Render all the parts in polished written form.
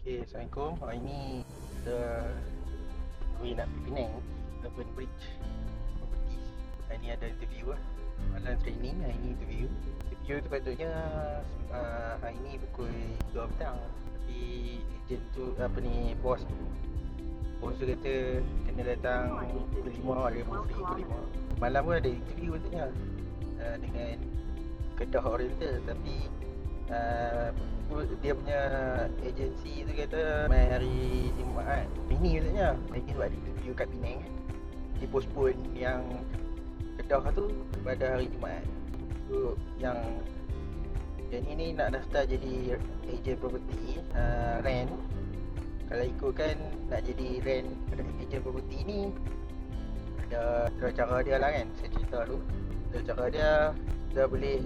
Okay, Assalamualaikum. Hari ni kita nak pergi Penang, Urban Bridge Property. Hari ni ada interview lah. Malam training, hari ni interview. Interview tu patutnya hari ni pukul 2 petang. Tapi ejen tu, bos tu kata kena datang pukul 5, dia pun free pukul 5. Malam pun ada interview patutnya dengan Kedah Oriental, tapi dia punya agensi tu kata main hari Jumaat. Ini katanya hari ni buat interview kat Penang, dia postpone yang Kedah tu pada hari Jumaat. So yang ni nak daftar jadi agent property, rent. Kalau ikutkan nak jadi rent agent property ni, ada cara dia lah kan. Saya cerita dulu. Cara dia, kita boleh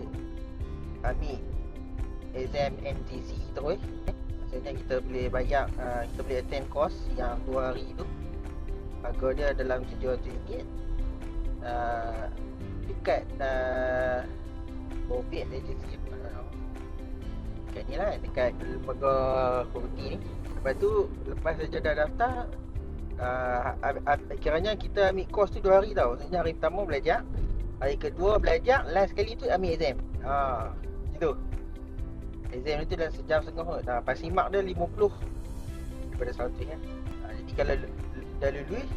ambil exam NTC terus. Maksudnya kita boleh bayar, kita boleh attend course yang 2 hari tu. Harga dia dalam RM700. Dekat Bobit agency, dekat ni lah, dekat lembaga property ni. Lepas tu, lepas saja dah daftar, kiranya kita ambil course tu 2 hari tau. Maksudnya hari pertama belajar, hari kedua belajar, last kali tu ambil exam. Gitu. Exam tu dalam sejam setengah kot. Passing mark dia 50 daripada 100 kan. Jadi kalau dah lulus,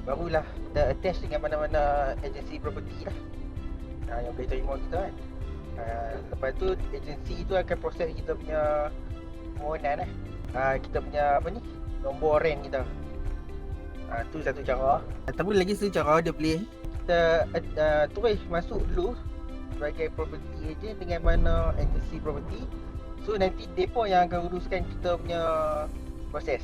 barulah kita attach dengan mana-mana agensi property lah, yang boleh terima kita kan. Lepas tu agensi tu akan proses kita punya permohonan lah. Kita punya nombor rent kita. Tu satu cara. Ataupun lagi satu cara, dia boleh kita terus masuk dulu sebagai property agent dengan mana agensi property. So nanti depa yang akan uruskan kita punya proses.